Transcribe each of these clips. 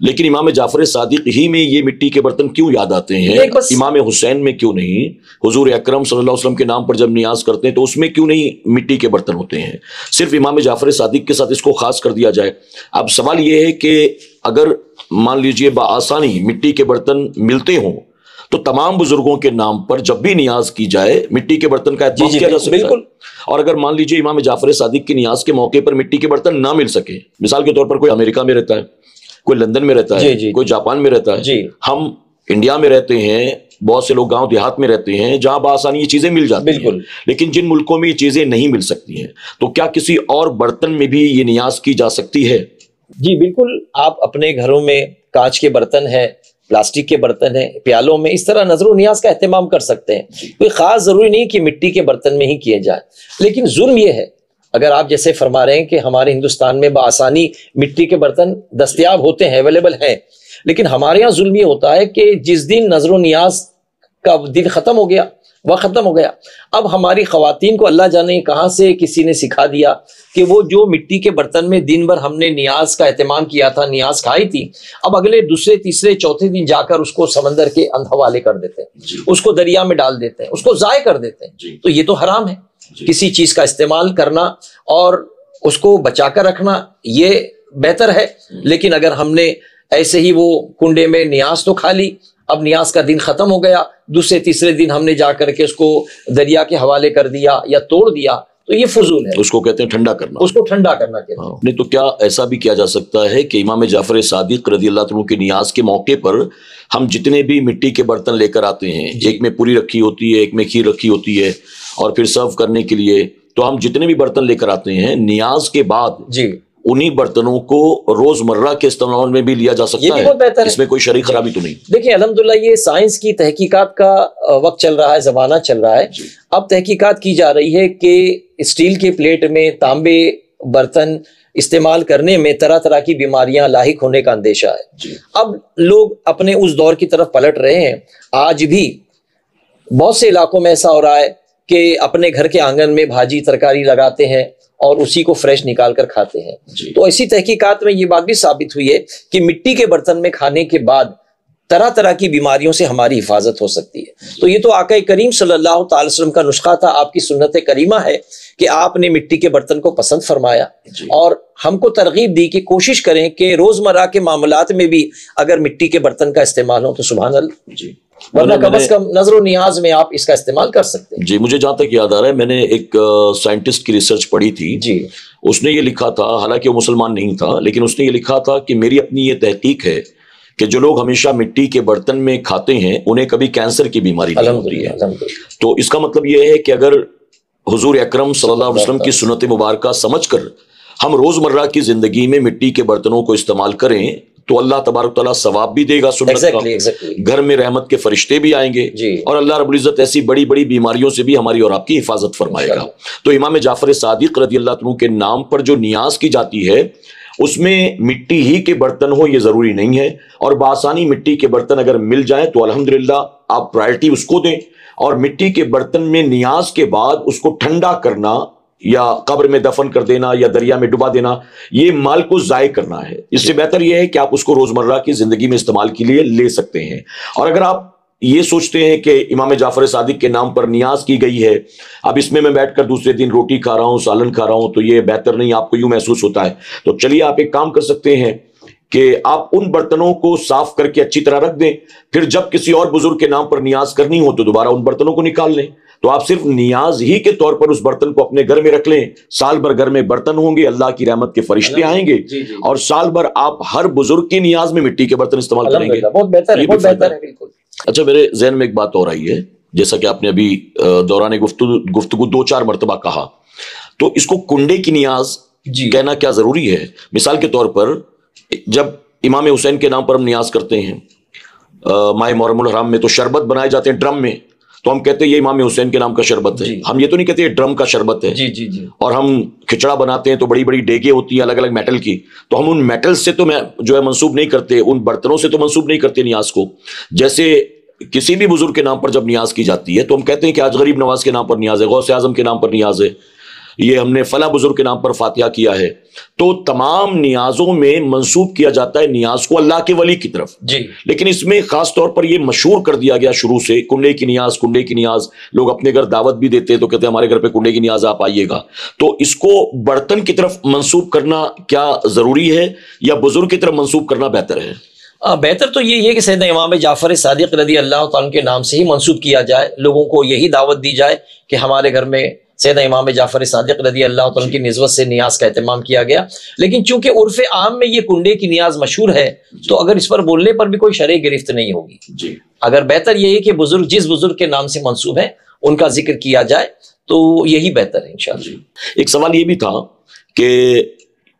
لیکن امام جعفر صادق ہی میں یہ مٹی کے برتن کیوں یاد آتے ہیں؟ امام حسین میں کیوں نہیں؟ حضور اکرم صلی اللہ علیہ وسلم کے نام پر جب نیاز کرتے ہیں تو اس میں کیوں نہیں مٹی کے برتن ہوتے ہیں؟ صرف امام جعفر صادق کے ساتھ اس کو خاص کر دیا جائے۔ اب سوال یہ ہے کہ اگر مان لیجئے بآسانی مٹی کے برتن ملتے ہوں تو تمام بزرگوں کے نام پر جب بھی نیاز کی جائے مٹی کے برتن کا اہتمام کیا جا سکتا ہے۔ اور اگر مان لیجئے امام جعفر صادق کی نیاز کے موقع پر مٹی کے برتن نہ مل سکے، مثال کے طور پر کوئی امریکہ میں رہتا ہے، کوئی لندن میں رہتا ہے، کوئی جاپان میں رہتا ہے، ہم انڈیا میں رہتے ہیں، بہت سے لوگ گاؤں دیہات میں رہتے ہیں جہاں بآسانی یہ چیزیں مل جاتی ہیں، لیکن جن ملکوں میں یہ چیزیں نہیں مل سکتی ہیں تو کیا کسی اور برتن میں بھی یہ نیاز کی جا سکتی ہے؟ جی بالکل، آپ اپنے گھروں میں کانچ کے برتن ہیں، پلاسٹک کے برتن ہیں، پیالوں میں اس طرح نظر و نیاز کا اہتمام کر سکتے ہیں۔ کوئی خاص ضروری نہیں کہ مٹی کے برتن میں ہی کیے جائیں، لیکن ظلم یہ ہے اگر آپ جیسے فرما رہے ہیں کہ ہمارے ہندوستان میں بآسانی مٹی کے برتن دستیاب ہوتے ہیں، اویلیبل ہیں، لیکن ہمارے یہاں ظلم یہ ہوتا ہے کہ جس دن نظر و نیاز کا دن ختم ہو گیا وہ ختم ہو گیا، اب ہماری خواتین کو اللہ جانے کہاں سے کسی نے سکھا دیا کہ وہ جو مٹی کے برتن میں دن بھر ہم نے نیاز کا اہتمام کیا تھا، نیاز کھائی تھی، اب اگلے دوسرے تیسرے چوتھے دن جا کر اس کو سمندر کے حوالے کر دیتے ہیں، اس کو دریا میں ڈال دیتے ہیں، اس کو ضائع کر دیتے ہیں۔ تو یہ تو حرام ہے، کسی چیز کا استعمال کرنا اور اس کو بچا کر رکھنا یہ بہتر ہے، لیکن اگر ہم نے ایسے ہی وہ کنڈے میں نیاز تو کھا لی، اب نیاز کا دن ختم ہو گیا، دوسرے تیسرے دن ہم نے جا کر کے اس کو دریا کے حوالے کر دیا یا توڑ دیا، تو یہ فضول ہے۔ اس کو کہتے ہیں ٹھنڈا کرنا، اس کو ٹھنڈا کرنا کہتے ہیں۔ نہیں تو کیا ایسا بھی کیا جا سکتا ہے کہ امام جعفر صادق رضی اللہ عنہ کی نیاز کے موقع پر ہم جتنے بھی مٹی کے برتن لے کر آتے ہیں، ایک میں پوری رکھی ہوتی ہے، ایک میں کھیر رکھی ہوتی ہے، اور پھر سرو کرنے کے لیے تو ہم جتنے بھی برتن لے کر آتے ہیں نیاز کے بعد انہی برتنوں کو روزمرہ کے استعمال میں بھی لیا جا سکتا ہے، اس میں کوئی شرعی خرابی تو نہیں؟ دیکھیں الحمدللہ یہ سائنس کی تحقیقات کا وقت چل رہا ہے، زمانہ چل رہا ہے، اب تحقیقات کی جا رہی ہے کہ اسٹیل کے پلیٹ میں تانبے برتن استعمال کرنے میں طرح طرح کی بیماریاں لاحق ہونے کا اندیشہ ہے۔ اب لوگ اپنے اس دور کی طرف پلٹ رہے ہیں، آج بھی بہت سے علاقوں میں ایسا ہو رہا ہے کہ اپنے گھر کے آنگن میں بھاجی ترکاری لگاتے ہیں اور اسی کو فریش نکال کر کھاتے ہیں۔ تو ایسی تحقیقات میں یہ بات بھی ثابت ہوئی ہے کہ مٹی کے برتن میں کھانے کے بعد طرح طرح کی بیماریوں سے ہماری حفاظت ہو سکتی ہے۔ تو یہ تو آقا کریم صلی اللہ تعالی وسلم کا نسخہ تھا، آپ کی سنت کریمہ ہے کہ آپ نے مٹی کے برتن کو پسند فرمایا اور ہم کو ترغیب دی کہ کوشش کریں کہ روزمرہ کے معاملات میں بھی اگر مٹی کے برتن کا استعمال ہو تو سبحان اللہ، ورنہ کم از کم نظر و نیاز میں آپ اس کا استعمال کر سکتے ہیں۔ جی مجھے جہاں تک یاد آ رہا ہے میں نے ایک سائنٹسٹ کی ریسرچ پڑھی تھی، اس نے یہ لکھا تھا، حالانکہ وہ مسلمان نہیں تھا لیکن اس نے یہ لکھا تھا کہ میری اپنی یہ تحقیق ہے کہ جو لوگ ہمیشہ مٹی کے برتن میں کھاتے ہیں انہیں کبھی کینسر کی بیماری نہیں ہوتی ہے۔ تو اس کا مطلب یہ ہے کہ اگر حضور اکرم صلی اللہ علیہ وسلم کی سنت مبارکہ سمجھ کر ہم روزمرہ کی زندگی میں مٹی کے برتنوں کو استعمال کریں تو اللہ تبارک تعالیٰ ثواب بھی دے گا سنت کا، گھر میں رحمت کے فرشتے بھی آئیں گے اور اللہ رب العزت ایسی بڑی بڑی بیماریوں سے بھی ہماری اور آپ کی حفاظت فرمائے گا۔ تو امام جعفر صادق رضی اللہ عنہ کے نام پر جو نیاز کی جاتی ہے اس میں مٹی ہی کے برتن ہو یہ ضروری نہیں ہے، اور بآسانی مٹی کے برتن اگر مل جائیں تو الحمدللہ آپ پرائرٹی اس کو دیں، اور مٹی کے برتن میں نیاز کے بعد اس کو ٹھنڈا کرنا یا قبر میں دفن کر دینا یا دریا میں ڈبا دینا یہ مال کو ضائع کرنا ہے۔ اس سے بہتر یہ ہے کہ آپ اس کو روزمرہ کی زندگی میں استعمال کے لیے لے سکتے ہیں۔ اور اگر آپ یہ سوچتے ہیں کہ امام جعفر صادق کے نام پر نیاز کی گئی ہے، اب اس میں بیٹھ کر دوسرے دن روٹی کھا رہا ہوں، سالن کھا رہا ہوں، تو یہ بہتر نہیں، آپ کو یوں محسوس ہوتا ہے، تو چلیے آپ ایک کام کر سکتے ہیں کہ آپ ان برتنوں کو صاف کر کے اچھی طرح رکھ دیں، پھر جب کسی اور بزرگ کے نام پر نیاز کرنی ہو تو دوبارہ ان برتنوں کو نکال لیں۔ تو آپ صرف نیاز ہی کے طور پر اس برتن کو اپنے گھر میں رکھ لیں، سال بھر گھر میں برتن ہوں گے، اللہ کی رحمت کے فرشتے آئیں گے اور سال بھر آپ ہر بزرگ کی نیاز میں مٹی کے برتن استعمال کریں گے۔ بہت بہتر ہے، بہت بہتر ہے، بالکل۔ اچھا میرے ذہن میں ایک بات اور آئی ہے، جیسا کہ آپ نے ابھی دوران گفتگو 2-4 مرتبہ کہا، تو اس کو کنڈے کی نیاز کہنا کیا ضروری ہے؟ مثال کے طور پر جب امام حسین کے نام پر ہم نیاز کرتے ہیں ماہ محرم الحرام میں، تو شربت بنائے جاتے ہیں ڈرم میں، تو ہم کہتے ہیں یہ امام حسین کے نام کا شربت ہے، ہم یہ تو نہیں کہتے یہ ڈرم کا شربت ہے۔ اور ہم کھچڑا بناتے ہیں تو بڑی بڑی ڈیگیں ہوتی ہیں الگ الگ میٹل کی، تو ہم ان میٹل سے تو جو ہے منسوب نہیں کرتے، ان برتنوں سے تو منسوب نہیں کرتے نیاز کو۔ جیسے کسی بھی بزرگ کے نام پر جب نیاز کی جاتی ہے تو ہم کہتے ہیں کہ آج غریب نواز کے نام پر نیاز ہے، غوث اعظم کے نام پر نیاز ہے، یہ ہم نے فلاں بزرگ کے نام پر فاتحہ کیا ہے، تو تمام نیازوں میں منسوب کیا جاتا ہے نیاز کو اللہ کے ولی کی طرف جی۔ لیکن اس میں خاص طور پر یہ مشہور کر دیا گیا شروع سے کنڈے کی نیاز، کنڈے کی نیاز۔ لوگ اپنے گھر دعوت بھی دیتے تو کہتے ہیں ہمارے گھر پہ کنڈے کی نیاز آپ آئیے گا، تو اس کو برتن کی طرف منسوب کرنا کیا ضروری ہے یا بزرگ کی طرف منسوب کرنا بہتر ہے؟ بہتر تو یہ ہے کہ سیدنا امام جعفر صادق رضی اللہ تعالیٰ کے نام سے ہی منسوب کیا جائے، لوگوں کو یہی دعوت دی جائے کہ ہمارے گھر میں سیدنا امام جعفر صادق رضی اللہ تعالیٰ کی نسبت سے نیاز کا اہتمام کیا گیا۔ لیکن چونکہ عرف عام میں یہ کنڈے کی نیاز مشہور ہے تو اگر اس پر بولنے پر بھی کوئی شرعی گرفت نہیں ہوگی جی۔ اگر بہتر یہ ہے کہ بزرگ جس بزرگ کے نام سے منسوب ہے ان کا ذکر کیا جائے تو یہی بہتر ہے انشاءاللہ۔ ایک سوال یہ بھی تھا کہ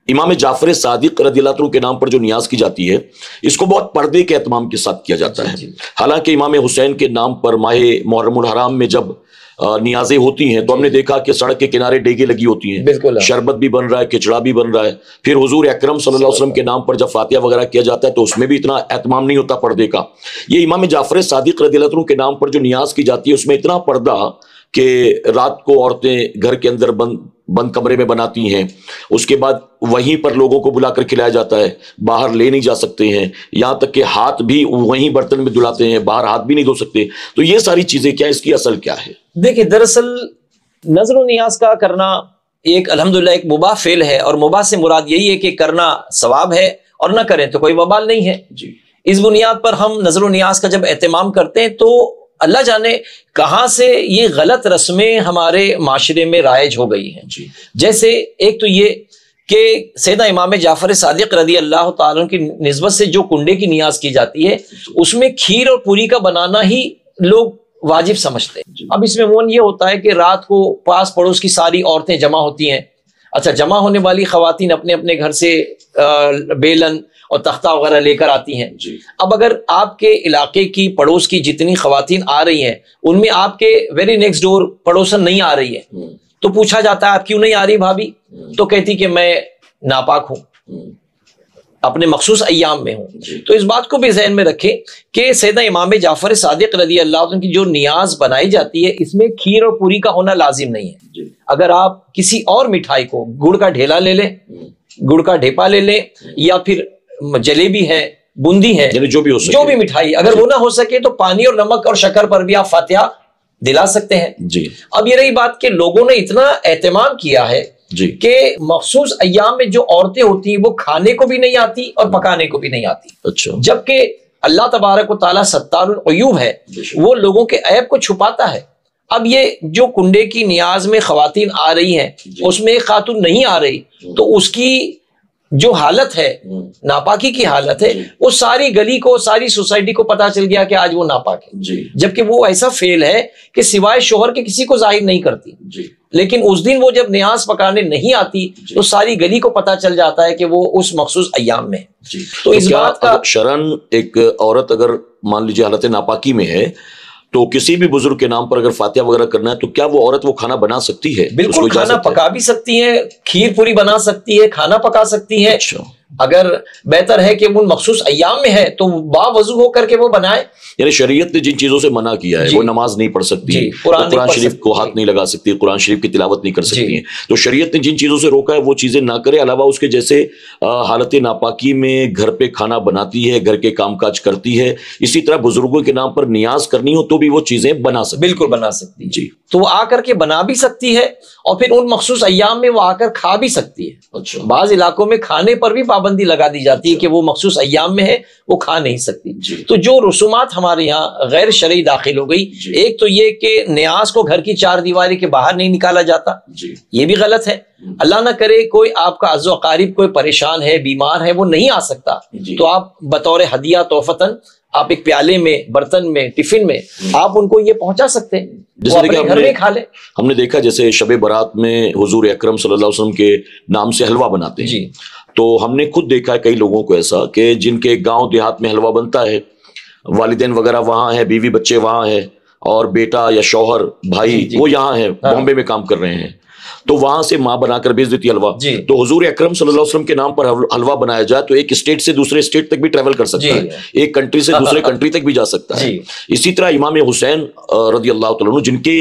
امام جعفر صادق رضی اللہ عنہ کے نام پر جو نیاز کی جاتی ہے اس کو بہت پردے کے اہتمام کے ساتھ کیا جاتا ہے، حالانکہ امام حسین کے نام پر ماہ محرم الحرام میں جب نیازیں ہوتی ہیں تو ہم نے دیکھا کہ سڑک کے کنارے ڈیگیں لگی ہوتی ہیں، شربت بھی بن رہا ہے، کچڑا بھی بن رہا ہے، پھر حضور اکرم صلی اللہ علیہ وسلم کے نام پر جب فاتحہ وغیرہ کیا جاتا ہے تو اس میں بھی اتنا اہتمام نہیں ہوتا پردے کا۔ یہ امام جعفر صادق رضی اللہ عنہ کے نام پر جو نیاز کی جاتی ہے اس میں اتنا پردہ کہ رات کو عورتیں گھر کے اندر بند کمرے میں بناتی ہیں، اس کے بعد وہیں پر لوگوں کو بلا کر کھلایا جاتا ہے، باہر لے نہیں جا سکتے ہیں، یہاں تک کہ ہاتھ بھی وہیں برتن میں دھلاتے ہیں، باہر ہاتھ بھی نہیں دھو سکتے۔ تو یہ ساری چیزیں کیا، اس کی اصل کیا ہے؟ دیکھیں دراصل نظر و نیاز کا کرنا ایک الحمدللہ ایک مباح فعل ہے، اور مباح سے مراد یہی ہے کہ کرنا ثواب ہے اور نہ کریں تو کوئی وبال نہیں ہے جی۔ اس بنیاد پر ہم نظر و نیاز کا جب اہتمام کرتے ہیں تو اللہ جانے کہاں سے یہ غلط رسمیں ہمارے معاشرے میں رائج ہو گئی ہیں جی۔ جیسے ایک تو یہ کہ سیدنا امام جعفر صادق رضی اللہ تعالیٰ کی نسبت سے جو کنڈے کی نیاز کی جاتی ہے اس میں کھیر اور پوری کا بنانا ہی لوگ واجب سمجھتے ہیں۔ اب اس میں عموماً یہ ہوتا ہے کہ رات کو پاس پڑوس کی ساری عورتیں جمع ہوتی ہیں، اچھا جمع ہونے والی خواتین اپنے اپنے گھر سے بیلن اور تختہ وغیرہ لے کر آتی ہیں جی۔ اب اگر آپ کے علاقے کی پڑوس کی جتنی خواتین آ رہی ہیں ان میں آپ کے ویری نیکسٹ ڈور پڑوسن نہیں آ رہی ہے تو پوچھا جاتا ہے آپ کیوں نہیں آ رہی بھابھی، تو کہتی کہ میں ناپاک ہوں، اپنے مخصوص ایام میں ہوں۔ تو اس بات کو بھی ذہن میں رکھیں کہ سیدنا امام جعفر صادق رضی اللہ عنہ کی جو نیاز بنائی جاتی ہے اس میں کھیر اور پوری کا ہونا لازم نہیں ہے۔ اگر آپ کسی اور مٹھائی کو گڑ کا ڈھیلا لے لیں، گڑ کا ڈھیپا لے لیں، یا پھر جلیبی ہے، بوندی ہے، جو بھی ہو سکے، جو بھی مٹھائی، اگر وہ نہ ہو سکے تو پانی اور نمک اور شکر پر بھی آپ فاتحہ دلا سکتے ہیں جی۔ اب یہ رہی بات کہ لوگوں نے اتنا اہتمام کیا ہے جی کہ مخصوص ایام میں جو عورتیں ہوتی ہیں وہ کھانے کو بھی نہیں آتی اور پکانے کو بھی نہیں آتی، اچھا، جبکہ اللہ تبارک و تعالیٰ ستار العیوب ہے، وہ لوگوں کے عیب کو چھپاتا ہے۔ اب یہ جو کنڈے کی نیاز میں خواتین آ رہی ہیں اس میں ایک خاتون نہیں آ رہی تو اس کی جو حالت ہے ناپاکی کی حالت ہے وہ ساری گلی کو، ساری سوسائٹی کو پتا چل گیا کہ آج وہ ناپاک ہے، جبکہ وہ ایسا فعل ہے کہ سوائے شوہر کے کسی کو ظاہر نہیں کرتی، لیکن اس دن وہ جب نیاز پکانے نہیں آتی تو ساری گلی کو پتا چل جاتا ہے کہ وہ اس مخصوص ایام میں۔ تو اس بات کا شرعاً ایک عورت اگر مان لیجیے حالت ناپاکی میں ہے تو کسی بھی بزرگ کے نام پر اگر فاتحہ وغیرہ کرنا ہے تو کیا وہ عورت وہ کھانا بنا سکتی ہے؟ بالکل، کھانا پکا بھی سکتی ہے، کھیر پوری بنا سکتی ہے، کھانا پکا سکتی ہے۔ اگر بہتر ہے کہ وہ مخصوص ایام میں ہے تو باوضو ہو کر کے وہ بنائے۔ یعنی شریعت نے جن چیزوں سے منع کیا ہے وہ نماز نہیں پڑھ سکتی، قرآن شریف کو ہاتھ نہیں لگا سکتی، قرآن شریف کی تلاوت نہیں کر سکتی ہیں، تو شریعت نے جن چیزوں سے روکا ہے وہ چیزیں نہ کرے، علاوہ اس کے جیسے حالت ناپاکی میں گھر پہ کھانا بناتی ہے، گھر کے کام کاج کرتی ہے، اسی طرح بزرگوں کے نام پر نیاز کرنی ہو تو بھی وہ چیزیں بنا سکتی، بالکل بنا سکتی جی۔ تو وہ آ کر کے بنا بھی سکتی ہے اور پھر ان مخصوص ایام میں وہ آ کر کھا بھی سکتی ہے۔ بعض علاقوں میں کھانے پر بھی پابندی لگا دی جاتی ہے کہ وہ مخصوص ایام میں ہے وہ کھا نہیں سکتی۔ تو جو رسومات ہمارے یہاں غیر شرعی داخل ہو گئی، ایک تو یہ کہ نیاز کو گھر کی چار دیواری کے باہر نہیں نکالا جاتا، یہ بھی غلط ہے۔ اللہ نہ کرے کوئی آپ کا عزو اقارب کوئی پریشان ہے، بیمار ہے، وہ نہیں آ سکتا تو آپ بطور ہدیہ تحفتاً آپ ایک پیالے میں، برتن میں، ٹفن میں آپ ان کو یہ پہنچا سکتے ہیں، جیسے اپنے گھر میں کھا لیں۔ ہم نے دیکھا جیسے شب برات میں حضور اکرم صلی اللہ علیہ وسلم کے نام سے حلوہ بناتے ہیں، تو ہم نے خود دیکھا ہے کئی لوگوں کو ایسا کہ جن کے گاؤں دیہات میں حلوہ بنتا ہے، والدین وغیرہ وہاں ہیں، بیوی بچے وہاں ہیں، اور بیٹا یا شوہر بھائی وہ یہاں ہیں، بامبے میں کام کر رہے ہیں، تو وہاں سے ماں بنا کر بھیج دیتی ہے حلوہ۔ تو حضور اکرم صلی اللہ علیہ وسلم کے نام پر حلوہ بنایا جائے تو ایک اسٹیٹ سے دوسرے اسٹیٹ تک بھی ٹریول کر سکتا ہے، ایک کنٹری سے دوسرے کنٹری تک بھی جا سکتا ہے۔ اسی طرح امام حسین رضی اللہ تعالیٰ عنہ جن کے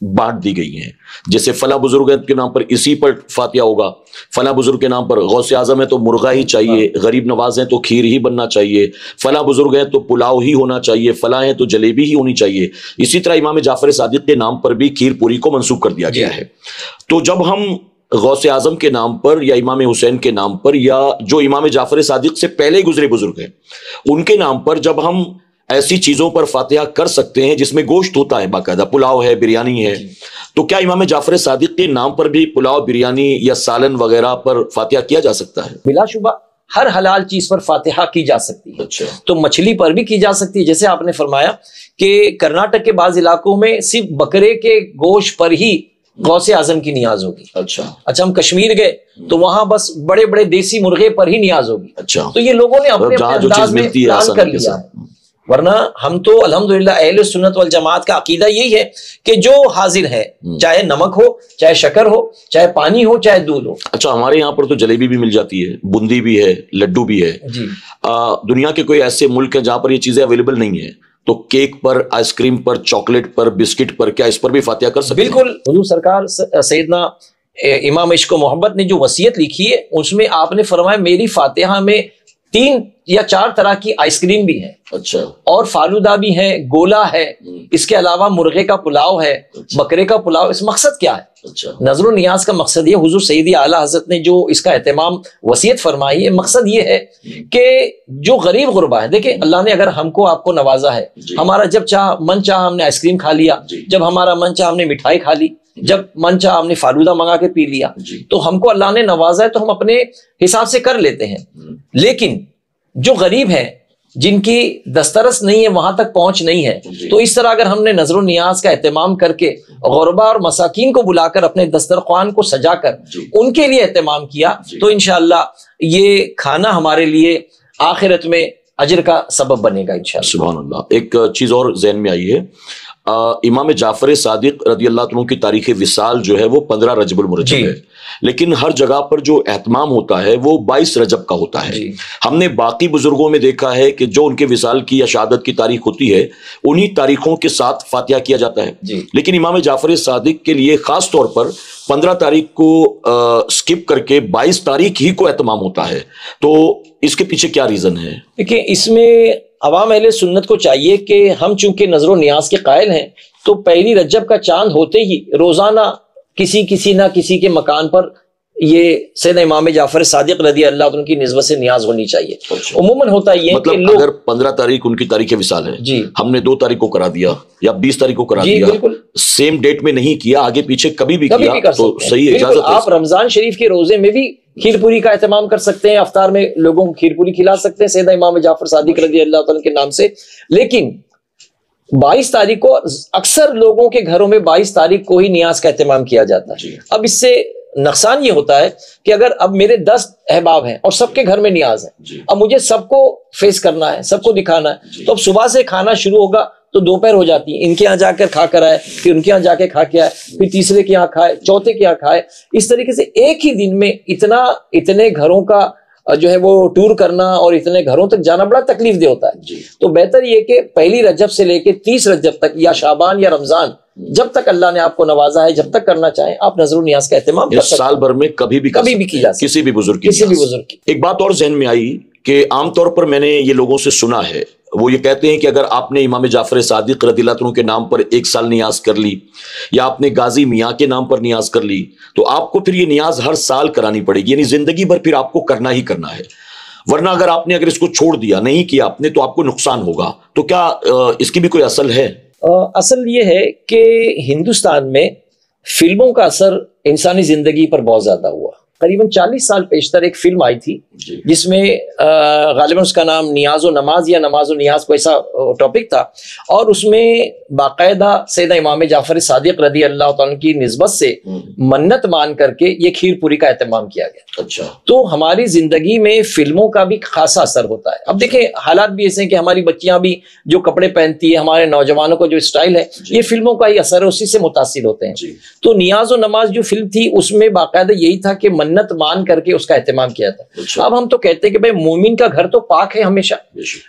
بانٹ دی گئی ہیں. جیسے فلاں بزرگ کے نام پر اسی پر فاتحہ ہوگا, فلاں بزرگ کے نام پر غوث اعظم ہے تو مرغا ہی چاہیے, غریب نواز ہیں تو کھیر ہی بننا چاہیے, فلاں بزرگ ہیں تو پلاؤ ہی ہونا چاہیے, فلاں ہیں تو جلیبی ہی ہونی چاہیے. اسی طرح امام جعفر صادق کے نام پر بھی کھیر پوری کو منسوب کر دیا گیا ہے. تو جب ہم غوث اعظم کے نام پر یا امام حسین کے نام پر یا جو امام جعفر صادق سے پہلے گزرے بزرگ ہیں ان کے نام پر جب ہم ایسی چیزوں پر فاتحہ کر سکتے ہیں جس میں گوشت ہوتا ہے, باقاعدہ پلاؤ ہے, بریانی ہے, تو کیا امام جعفر صادق کے نام پر بھی پلاؤ, بریانی یا سالن وغیرہ پر فاتحہ کیا جا سکتا ہے؟ بلا شبہ ہر حلال چیز پر فاتحہ کی جا سکتی ہے. اچھا. تو مچھلی پر بھی کی جا سکتی ہے. جیسے آپ نے فرمایا کہ کرناٹک کے بعض علاقوں میں صرف بکرے کے گوشت پر ہی غوث اعظم کی نیاز ہوگی. اچھا ہم کشمیر گئے تو وہاں بس بڑے بڑے دیسی مرغے پر ہی نیاز ہوگی. اچھا. تو یہ لوگوں نے اپنے انداز میں پلان کر لیا ہے. ورنہ ہم تو الحمدللہ اہل سنت والجماعت کا عقیدہ یہی ہے کہ جو حاضر ہے, چاہے نمک ہو, چاہے شکر ہو, چاہے پانی ہو, چاہے دودھ ہو. اچھا, ہمارے یہاں پر تو جلیبی بھی مل جاتی ہے, بندی بھی ہے, لڈو بھی ہے. دنیا کے کوئی ایسے ملک ہیں جہاں پر یہ چیزیں اویلیبل نہیں ہیں, تو کیک پر, آئس کریم پر, چاکلیٹ پر, بسکٹ پر, کیا اس پر بھی فاتحہ کر سکتے ہیں؟ بالکل. حضور سرکار سیدنا امام عشق و محبت نے جو وصیت لکھی ہے اس میں آپ نے فرمایا میری فاتحہ میں 3 یا 4 طرح کی آئس کریم بھی ہے. اچھا. اور فالودہ بھی ہے, گولا ہے, اس کے علاوہ مرغے کا پلاؤ ہے, بکرے کا پلاؤ. اس مقصد کیا ہے؟ اچھا. نظر و نیاز کا مقصد یہ, حضور سیدی اعلیٰ حضرت نے جو اس کا اہتمام وصیت فرمائی ہے, مقصد یہ ہے کہ جو غریب غربا ہے, دیکھیں اللہ نے اگر ہم کو آپ کو نوازا ہے, ہمارا جب چاہ من چاہ ہم نے آئس کریم کھا لیا, جب ہمارا من چاہ ہم نے مٹھائی کھا لی, جب من چاہ ہم نے فالودہ منگا کے پی لیا, تو ہم کو اللہ نے نوازا ہے تو ہم اپنے حساب سے کر لیتے ہیں. لیکن جو غریب ہیں, جن کی دسترس نہیں ہے, وہاں تک پہنچ نہیں ہے, تو اس طرح اگر ہم نے نظر و نیاز کا اہتمام کر کے غربا اور مساکین کو بلا کر اپنے دسترخوان کو سجا کر ان کے لیے اہتمام کیا, تو انشاءاللہ یہ کھانا ہمارے لیے آخرت میں اجر کا سبب بنے گا انشاءاللہ. سبحان اللہ. ایک چیز اور ذہن میں آئی ہے, امام جعفر صادق رضی اللہ عنہ کی تاریخ وصال جو ہے وہ 15 رجب المرجب ہے, لیکن ہر جگہ پر جو اہتمام ہوتا ہے وہ 22 رجب کا ہوتا ہے. ہم نے باقی بزرگوں میں دیکھا ہے کہ جو ان کے وصال کی یا شہادت کی تاریخ ہوتی ہے انہی تاریخوں کے ساتھ فاتحہ کیا جاتا ہے, لیکن امام جعفر صادق کے لیے خاص طور پر 15 تاریخ کو سکپ کر کے 22 تاریخ ہی کو اہتمام ہوتا ہے. تو اس کے پیچھے کیا ریزن ہے؟ دیکھیں, اس میں عوام اہل سنت کو چاہیے کہ ہم چونکہ نظر و نیاز کے قائل ہیں, تو 1 رجب کا چاند ہوتے ہی روزانہ کسی نہ کسی کے مکان پر یہ سیدنا امام جعفر صادق رضی اللہ عنہ کی نسبت سے نیاز ہونی چاہیے. عموماً ہوتا یہ مطلب کہ اگر 15 تاریخ ان کی تاریخ وصال ہے, ہم نے 2 تاریخ کو کرا دیا یا 20 تاریخ کو کرا دیا, سیم ڈیٹ میں نہیں کیا, آگے پیچھے کبھی بھی کیا تو صحیح ہے, اجازت ہے. آپ رمضان شریف کے روزے میں بھی کھیر پوری کا اہتمام کر سکتے ہیں, افطار میں لوگوں کو کھیر پوری کھلا سکتے ہیں سیدنا امام جعفر صادق رضی اللہ عنہ کے نام سے. لیکن 22 تاریخ کو اکثر لوگوں کے گھروں میں 22 تاریخ کو ہی نیاز کا اہتمام کیا جاتا ہے. اب اس سے نقصان یہ ہوتا ہے کہ اگر اب میرے 10 احباب ہیں اور سب کے گھر میں نیاز ہے, اب مجھے سب کو فیس کرنا ہے, سب کو دکھانا ہے, تو اب صبح سے کھانا شروع ہوگا تو دوپہر ہو جاتی ہے, ان کے یہاں جا کر کھا کر آئے, پھر ان کے یہاں جا کے کھا کے آئے, پھر تیسرے کے یہاں کھائے, چوتھے کے یہاں کھائے. اس طریقے سے ایک ہی دن میں اتنے گھروں کا جو ہے وہ ٹور کرنا اور اتنے گھروں تک جانا بڑا تکلیف دہ ہوتا ہے. تو بہتر یہ کہ 1 رجب سے لے کے 30 رجب تک یا شعبان یا رمضان, جب تک اللہ نے آپ کو نوازا ہے, جب تک کرنا چاہیں آپ نظر و نیاز کا اہتمام کر سکتے ہیں. سال بھر میں کبھی بھی کی جا سکتی, کسی بھی بزرگ کی. ایک بات اور ذہن میں آئی کہ عام طور پر میں نے یہ لوگوں سے سنا ہے, وہ یہ کہتے ہیں کہ اگر آپ نے امام جعفر صادق رضی اللہ عنہ کے نام پر 1 سال نیاز کر لی, یا آپ نے غازی میاں کے نام پر نیاز کر لی, تو آپ کو پھر یہ نیاز ہر سال کرانی پڑے گی, یعنی زندگی بھر پھر آپ کو کرنا ہی کرنا ہے. ورنہ اگر اس کو چھوڑ دیا, نہیں کیا آپ نے, تو آپ کو نقصان ہوگا. تو کیا اس کی بھی کوئی اصل ہے؟ اصل یہ ہے کہ ہندوستان میں فلموں کا اثر انسانی زندگی پر بہت زیادہ ہوا. قریباً 40 سال پیشتر ایک فلم آئی تھی جس میں غالباً اس کا نام نیاز و نماز یا نماز و نیاز کو ایسا ٹاپک تھا, اور اس میں باقاعدہ سیدنا امام جعفر صادق رضی اللہ عنہ کی نسبت سے منت مان کر کے یہ کھیر پوری کا اہتمام کیا گیا. اچھا. تو ہماری زندگی میں فلموں کا بھی خاصا اثر ہوتا ہے. اب دیکھیں حالات بھی ایسے ہیں کہ ہماری بچیاں بھی جو کپڑے پہنتی ہے, ہمارے نوجوانوں کا جو اسٹائل ہے, یہ فلموں کا ہی اثر ہے, اسی سے متاثر ہوتے ہیں. تو نیاز و نماز جو فلم تھی اس میں باقاعدہ یہی تھا کہ منت مان کر کے اس کا اہتمام کیا تھا۔ اب ہم تو کہتے ہیں کہ بھائی مومن کا گھر تو پاک ہے ہمیشہ،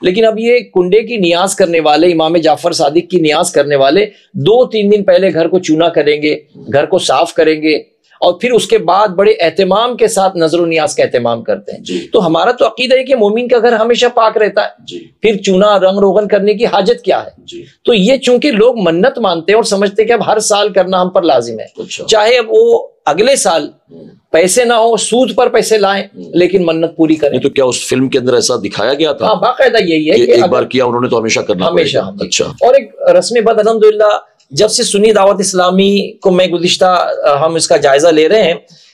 لیکن اب یہ کنڈے کی نیاز کرنے والے، امام جعفر صادق کی نیاز کرنے والے 2-3 دن پہلے گھر کو چونا کریں گے، گھر کو صاف کریں گے، اور پھر اس کے بعد بڑے اہتمام کے ساتھ نظر و نیاز کا اہتمام کرتے ہیں۔ تو ہمارا تو عقیدہ ہے کہ مومن کا گھر ہمیشہ پاک رہتا ہے، پھر چونا رنگ روغن کرنے کی حاجت کیا ہے؟ تو یہ چونکہ لوگ منت مانتے ہیں اور سمجھتے ہیں کہ اب ہر سال کرنا ہم پر لازم ہے، چاہے اب وہ اگلے سال پیسے نہ ہو، سود پر پیسے لائیں، لیکن منت پوری کریں۔ تو کیا اس فلم کے اندر ایسا دکھایا گیا تھا؟ ہاں، باقاعدہ یہی ہے کہ ایک بار کیا انہوں نے تو ہمیشہ کرنا ہمیشہ۔ اچھا، اور ایک رسم بد الحمدللہ جب سے سنی دعوت اسلامی کو میں گزشتہ ہم اس کا جائزہ لے رہے ہیں،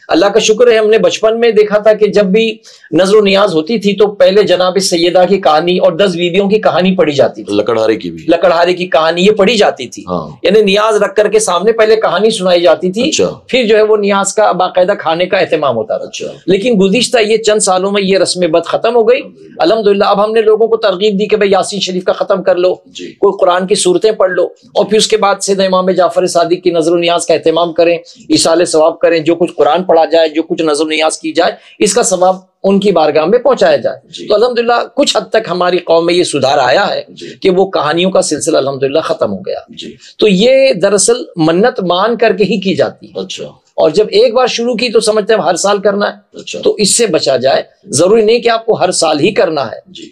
اللہ کا شکر ہے ہم نے بچپن میں دیکھا تھا کہ جب بھی نظر و نیاز ہوتی تھی تو پہلے جناب سیدہ کی کہانی اور 10 بیویوں کی کہانی پڑھی جاتی تھی، لکڑہارے کی بھی، لکڑہارے کی کہانی یہ پڑھی جاتی تھی، یعنی نیاز رکھ کر کے سامنے پہلے کہانی سنائی جاتی تھی، پھر جو ہے وہ نیاز کا باقاعدہ کھانے کا اہتمام ہوتا تھا۔ لیکن گزشتہ یہ چند سالوں میں یہ رسم بد ختم ہو گئی الحمدللہ۔ اب ہم نے لوگوں کو ترغیب دی کہ بھائی یاسین شریف کا ختم کر لو، کوئی قرآن کی صورتیں پڑھ لو، اور پھر اس کے بعد سیدھا امام جعفر صادق کی نظر و نیاز کا اہتمام کریں، ایصال ثواب کریں، جو کچھ قرآن پڑھا جائے، جو کچھ نظر و نیاز کی جائے، اس کا ثواب ان کی بارگاہ میں پہنچایا جائے۔ تو الحمدللہ کچھ حد تک ہماری قوم میں یہ سدھار آیا ہے کہ وہ کہانیوں کا سلسلہ الحمدللہ ختم ہو گیا۔ تو یہ دراصل منت مان کر کے ہی کی جاتی ہے، اور جب ایک بار شروع کی تو سمجھتے ہیں ہر سال کرنا ہے، تو اس سے بچا جائے۔ ضروری نہیں کہ آپ کو ہر سال ہی کرنا ہے،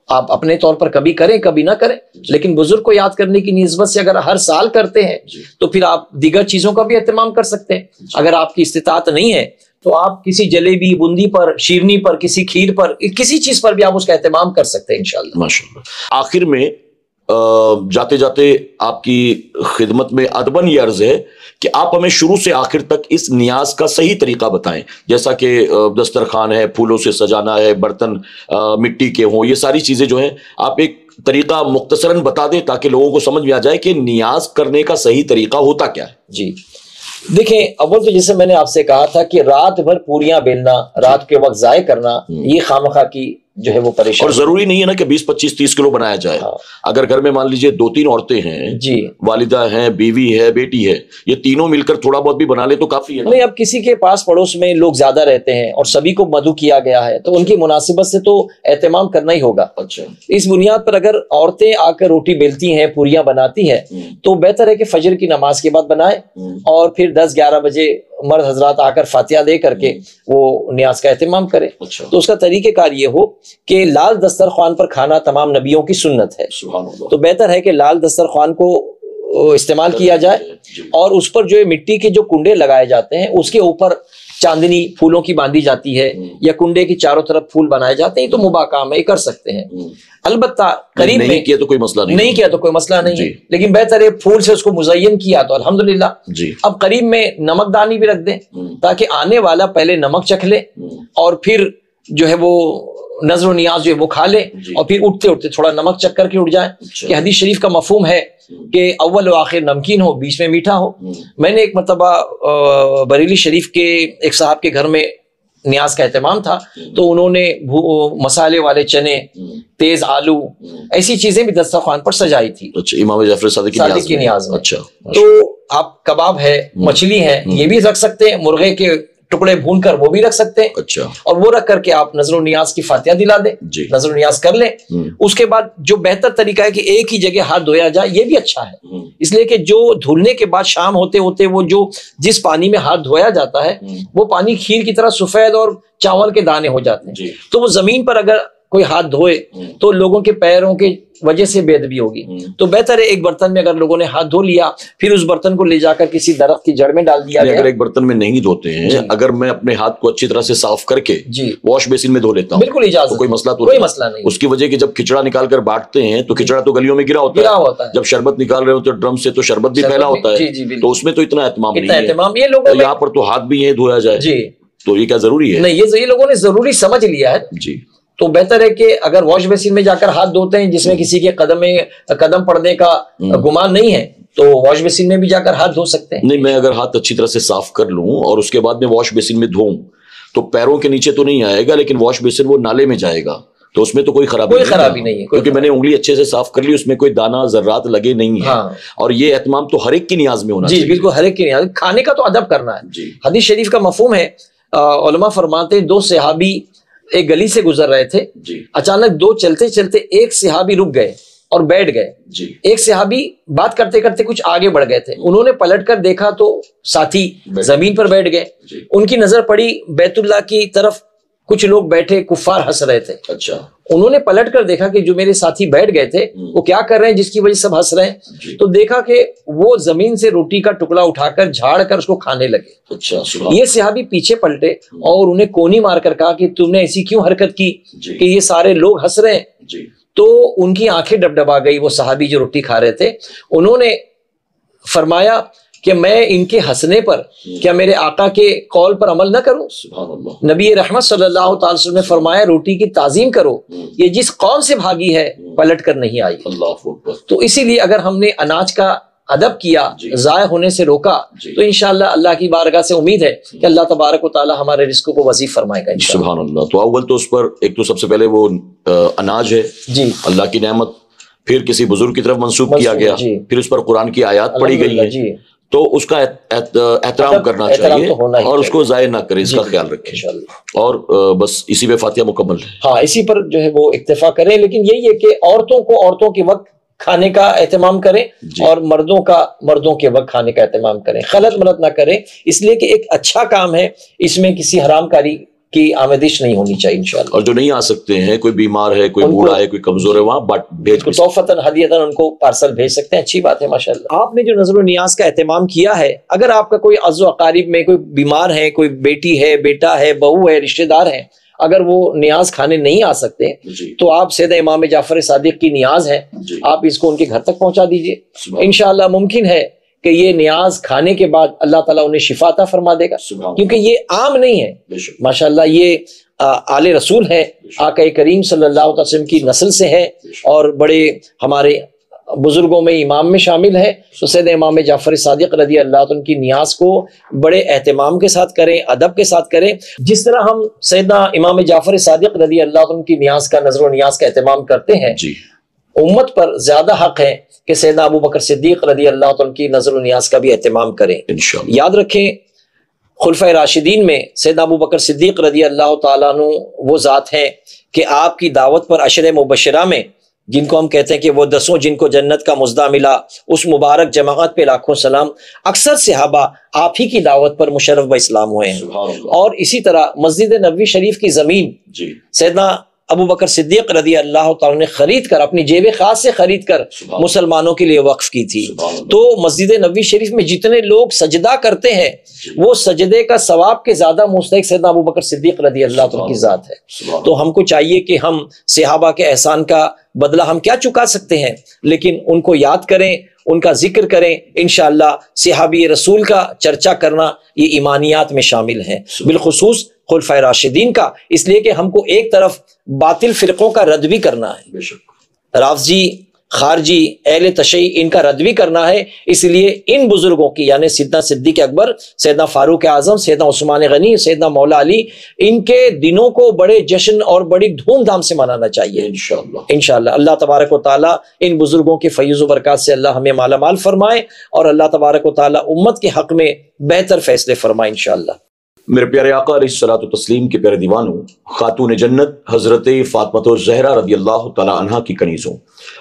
آپ اپنے طور پر کبھی کریں کبھی نہ کریں، لیکن بزرگ کو یاد کرنے کی نسبت سے اگر ہر سال کرتے ہیں تو پھر آپ دیگر چیزوں کا بھی اہتمام کر سکتے ہیں۔ اگر آپ کی استطاعت نہیں ہے تو آپ کسی جلیبی، بوندی پر، شیرنی پر، کسی کھیر پر، کسی چیز پر بھی آپ اس کا اہتمام کر سکتے ہیں انشاءاللہ۔ ماشاءاللہ۔ آخر میں جاتے جاتے آپ کی خدمت میں ادباً یہ عرض ہے کہ آپ ہمیں شروع سے آخر تک اس نیاز کا صحیح طریقہ بتائیں، جیسا کہ دسترخوان ہے، پھولوں سے سجانا ہے، برتن مٹی کے ہوں، یہ ساری چیزیں جو ہیں آپ ایک طریقہ مختصراً بتا دیں تاکہ لوگوں کو سمجھ میں آ جائے کہ نیاز کرنے کا صحیح طریقہ ہوتا کیا ہے۔ جی دیکھیں، اول تو جیسے میں نے آپ سے کہا تھا کہ رات بھر پوریاں بیلنا، رات کے وقت ضائع کرنا، یہ خامخواہ کی جو ہے وہ پریشانی۔ اور ضروری نہیں ہے نا کہ 20, 25, 30 کلو بنایا جائے۔ اگر گھر میں مان لیجئے 2-3 عورتیں ہیں، جی، والدہ ہیں، بیوی ہے، بیٹی ہے، یہ تینوں مل کر تھوڑا بہت بھی بنا لے تو کافی ہے۔ نہیں، اب کسی کے پاس پڑوس میں لوگ زیادہ رہتے ہیں اور سبھی کو مدعو کیا گیا ہے تو ان کی مناسبت سے تو اہتمام کرنا ہی ہوگا۔ اچھا، اس بنیاد پر اگر عورتیں آ کر روٹی بیلتی ہیں، پوریاں بناتی ہیں، تو بہتر ہے کہ فجر کی نماز کے بعد بنائیں، اور پھر 10-11 بجے مرد حضرات آ کر فاتحہ دے کر کے وہ نیاز کا اہتمام کریں۔ تو اس کا طریقہ کار یہ ہو کہ لال دسترخوان پر کھانا تمام نبیوں کی سنت ہے، تو بہتر ہے کہ لال دسترخوان کو استعمال کیا جائے، اور اس پر جو مٹی کے جو کنڈے لگائے جاتے ہیں اس کے اوپر چاندنی پھولوں کی باندھی جاتی ہے، یا کنڈے کی چاروں طرف پھول بنائے جاتے ہیں، تو مباح کام ہے، یہ کر سکتے ہیں۔ البتہ قریب میں نہیں کیا تو کوئی مسئلہ نہیں کیا تو کوئی مسئلہ نہیں ہے، لیکن بہتر ہے پھول سے اس کو مزین کیا تو الحمدللہ۔ اب قریب میں نمک دانی بھی رکھ دیں تاکہ آنے والا پہلے نمک چکھ لے اور پھر جو ہے وہ نظر و نیاز جو ہے وہ کھا لے، اور پھر اٹھتے اٹھتے تھوڑا نمک چکھ کر کے اٹھ جائیں، کہ حدیث شریف کا مفہوم ہے کہ اول و آخر نمکین ہو، بیچ میں میٹھا ہو۔ میں نے ایک مرتبہ بریلی شریف کے ایک صاحب کے گھر میں نیاز کا اہتمام تھا، تو انہوں نے مسالے والے چنے، تیز آلو، ایسی چیزیں بھی دسترخوان پر سجائی تھی۔ اچھا، امام جعفر صادق کی نیاز میں۔ اچھا، تو آپ کباب ہے، مچھلی ہے، یہ بھی رکھ سکتے ہیں، مرغے کے ٹکڑے بھون کر وہ بھی رکھ سکتے ہیں۔ اچھا، اور وہ رکھ کر کے آپ نظر و نیاز کی فاتحہ دلا دیں، نظر و نیاز کر لیں۔ اس کے بعد جو بہتر طریقہ ہے کہ ایک ہی جگہ ہاتھ دھویا جائے، یہ بھی اچھا ہے، اس لیے کہ جو دھلنے کے بعد شام ہوتے ہوتے وہ جو جس پانی میں ہاتھ دھویا جاتا ہے وہ پانی کھیر کی طرح سفید اور چاول کے دانے ہو جاتے ہیں، تو وہ زمین پر اگر کوئی ہاتھ دھوئے تو لوگوں کے پیروں کے وجہ سے بے ادبی ہوگی۔ تو بہتر ہے ایک برتن میں اگر لوگوں نے ہاتھ دھو لیا، پھر اس برتن کو لے جا کر کسی درخت کی جڑ میں ڈال دیا گیا۔ اگر ایک برتن میں نہیں دھوتے ہیں، اگر میں اپنے ہاتھ کو اچھی طرح سے صاف کر کے واش بیسن میں دھو لیتا ہوں، بالکل اجازت، کوئی مسئلہ تو کوئی مسئلہ نہیں۔ اس کی وجہ کہ جب کھچڑا نکال کر بانٹتے ہیں تو کھچڑا تو گلیوں میں گرا ہوتا ہے، جب شربت نکال رہے ہوتے ہیں ڈرم سے تو شربت بھی پھیلا ہوتا ہے، تو اس میں تو اتنا اہتمام نہیں ہے۔ یہ لوگوں یہاں پر تو ہاتھ بھی یہ دھویا جائے، تو یہ کیا ضروری ہے؟ نہیں، یہ لوگوں نے ضروری سمجھ لیا ہے۔ جی، تو بہتر ہے کہ اگر واش بیسن میں جا کر ہاتھ دھوتے ہیں جس میں کسی کے قدم پڑنے کا گمان نہیں ہے، تو واش بیسن میں بھی جا کر ہاتھ دھو سکتے ہیں۔ نہیں، میں اگر ہاتھ اچھی طرح سے صاف کر لوں اور اس کے بعد میں واش بیسن میں دھوؤں تو پیروں کے نیچے تو نہیں آئے گا، لیکن واش بیسن وہ نالے میں جائے گا، تو اس میں تو کوئی خرابی نہیں ہے، کیونکہ میں نے انگلی اچھے سے صاف کر لی، اس میں کوئی دانہ ذرات لگے نہیں ہیں۔ اور یہ اہتمام تو ہر ایک کی نیاز میں ہونا چاہیے۔ جی بالکل، ہر ایک کی نیاز، کھانے کا تو ادب کرنا ہے۔ حدیث شریف کا مفہوم ہے علماء فرماتے ہیں 2 صحابی ایک گلی سے گزر رہے تھے جی اچانک 2 چلتے چلتے ایک صحابی رک گئے اور بیٹھ گئے جی ایک صحابی بات کرتے کرتے کچھ آگے بڑھ گئے تھے انہوں نے پلٹ کر دیکھا تو ساتھی زمین پر بیٹھ گئے جی ان کی نظر پڑی بیت اللہ کی طرف کچھ لوگ بیٹھے کفار ہنس رہے تھے اچھا انہوں نے پلٹ کر دیکھا کہ جو میرے ساتھی بیٹھ گئے تھے وہ کیا کر رہے ہیں جس کی وجہ سے سب ہنس رہے ہیں جی تو دیکھا کہ وہ زمین سے روٹی کا ٹکڑا اٹھا کر جھاڑ کر اس کو کھانے لگے اچھا سبحان یہ صحابی پیچھے پلٹے اور انہیں کونی مار کر کہا کہ تم نے ایسی کیوں حرکت کی جی کہ یہ سارے لوگ ہنس رہے ہیں جی تو ان کی آنکھیں ڈبڈبا گئی وہ صحابی جو روٹی کھا رہے تھے انہوں نے فرمایا کہ میں ان کے ہنسنے پر کیا میرے آقا کے قول پر عمل نہ کروں سبحان اللہ نبی رحمت صلی اللہ تعالی وسلم نے فرمایا روٹی کی تعظیم کرو یہ جس قوم سے بھاگی ہے پلٹ کر نہیں آئی اللہ اکبر تو اسی لیے اگر ہم نے اناج کا ادب کیا جی ضائع ہونے سے روکا جی تو انشاءاللہ اللہ کی بارگاہ سے امید ہے کہ اللہ تبارک و تعالی ہمارے رزق کو وسیع فرمائے گا انشاءاللہ۔ سبحان اللہ تو اول تو اس پر ایک تو سب سے پہلے وہ اناج ہے جی اللہ کی نعمت پھر کسی بزرگ کی طرف منسوب کیا گیا جی پھر اس پر قرآن کی آیات پڑھی گئی ہیں جی تو اس کا احترام کرنا احترام چاہیے تو ہونا ہی اور اس کو ضائع نہ کرے اس کا جی، خیال رکھیں انشاءاللہ۔ اور بس اسی پہ فاتحہ مکمل ہے ہاں اسی پر جو ہے وہ اکتفا کریں لیکن یہی ہے کہ عورتوں کے وقت کھانے کا اہتمام کریں جی اور مردوں کے وقت کھانے کا اہتمام کریں خلط ملط نہ کریں اس لیے کہ ایک اچھا کام ہے اس میں کسی حرام کاری کی آمدش نہیں ہونی چاہیے انشاءاللہ اور جو نہیں آ سکتے ہیں کوئی بیمار ہے کوئی ان کو بوڑھا ہے کوئی کمزور ہے وہاں بھیج بھی توفتاً ہدیتاً ان کو پارسل بھیج سکتے ہیں اچھی بات ہے ماشاءاللہ آپ نے جو نظر و نیاز کا اہتمام کیا ہے اگر آپ کا کوئی عزو اقارب میں کوئی بیمار ہے کوئی بیٹی ہے بیٹا ہے بہو ہے رشتہ دار ہیں اگر وہ نیاز کھانے نہیں آ سکتے جی تو آپ سیدہ امام جعفر صادق کی نیاز ہے جی آپ اس کو ان کے گھر تک پہنچا دیجئے سبحان انشاءاللہ ممکن ہے کہ یہ نیاز کھانے کے بعد اللہ تعالیٰ انہیں شفا عطا فرما دے گا سبحان کیونکہ یہ عام نہیں ہے بے شک ماشاءاللہ یہ آل رسول ہے آقا کریم صلی اللہ علیہ وسلم کی نسل سے ہے اور بڑے ہمارے بزرگوں میں امام میں شامل ہے تو سید امام جعفر صادق رضی اللہ عنہ کی نیاز کو بڑے اہتمام کے ساتھ کریں ادب کے ساتھ کریں جس طرح ہم سیدنا امام جعفر صادق رضی اللہ عنہ کی نیاز کا نظر و نیاز کا اہتمام کرتے ہیں جی امت پر زیادہ حق ہے کہ سیدنا ابو بکر صدیق رضی اللہ عنہ کی نظر و نیاز کا بھی اہتمام کریں انشاءاللہ یاد رکھیں خلفۂ راشدین میں سیدنا ابو بکر صدیق رضی اللہ تعالیٰ عنہ وہ ذات ہیں کہ آپ کی دعوت پر عشر مبشرہ میں جن کو ہم کہتے ہیں کہ وہ 10 جن کو جنت کا مزدہ ملا اس مبارک جماعت پہ لاکھوں سلام اکثر صحابہ آپ ہی کی دعوت پر مشرف با اسلام ہوئے ہیں سبحان اللہ اور اسی طرح مسجد نبوی شریف کی زمین جی سیدنا ابو بکر صدیق رضی اللہ تعالیٰ نے خرید کر اپنی جیب خاص سے خرید کر سبحان مسلمانوں کے لیے وقف کی تھی سبحان اللہ تو مسجد نبوی شریف میں جتنے لوگ سجدہ کرتے ہیں وہ سجدے کا ثواب کے زیادہ مستحق سیدنا ابو بکر صدیق رضی اللہ عنہ کی ذات ہے سبحان تو ہم کو چاہیے کہ ہم صحابہ کے احسان کا بدلہ ہم کیا چکا سکتے ہیں لیکن ان کو یاد کریں ان کا ذکر کریں انشاءاللہ صحابی رسول کا چرچا کرنا یہ ایمانیات میں شامل ہے بالخصوص خلفۂ راشدین کا اس لیے کہ ہم کو ایک طرف باطل فرقوں کا رد بھی کرنا ہے بے شک رافضی خارجی اہل تشیع ان کا رد بھی کرنا ہے اس لیے ان بزرگوں کی یعنی سیدنا صدیق اکبر سیدنا فاروق اعظم سیدنا عثمان غنی سیدنا مولا علی ان کے دنوں کو بڑے جشن اور بڑی دھوم دھام سے منانا چاہیے انشاءاللہ انشاءاللہ اللہ تبارک و تعالیٰ ان بزرگوں کے فیض و برکات سے اللہ ہمیں مالا مال فرمائے اور اللہ تبارک و تعالیٰ امت کے حق میں بہتر فیصلے فرمائے انشاءاللہ میرے پیارے آقا علیہ الصلوۃ والتسلیم کے پیارے دیوانوں خاتون جنت حضرت فاطمہ الزہرا رضی اللہ تعالی عنہا کی کنیزوں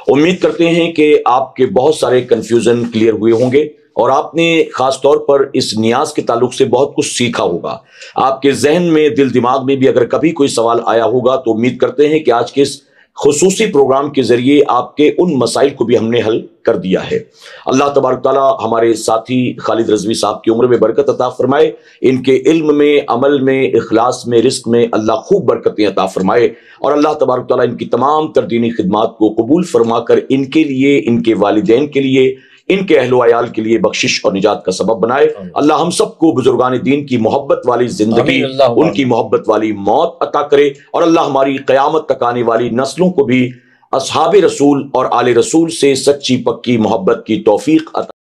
امید کرتے ہیں کہ آپ کے بہت سارے کنفیوژن کلیئر ہوئے ہوں گے اور آپ نے خاص طور پر اس نیاز کے تعلق سے بہت کچھ سیکھا ہوگا آپ کے ذہن میں دل دماغ میں بھی اگر کبھی کوئی سوال آیا ہوگا تو امید کرتے ہیں کہ آج کے اس خصوصی پروگرام کے ذریعے آپ کے ان مسائل کو بھی ہم نے حل کر دیا ہے اللہ تبارک تعالیٰ ہمارے ساتھی خالد رضوی صاحب کی عمر میں برکت عطا فرمائے ان کے علم میں عمل میں اخلاص میں رزق میں اللہ خوب برکتیں عطا فرمائے اور اللہ تبارک تعالیٰ ان کی تمام تر دینی خدمات کو قبول فرما کر ان کے لیے ان کے والدین کے لیے ان کے اہل و عیال کے لیے بخشش اور نجات کا سبب بنائے اللہ ہم سب کو بزرگان دین کی محبت والی زندگی ان کی محبت والی موت عطا کرے اور اللہ ہماری قیامت تک آنے والی نسلوں کو بھی اصحاب رسول اور آل رسول سے سچی پکی محبت کی توفیق عطا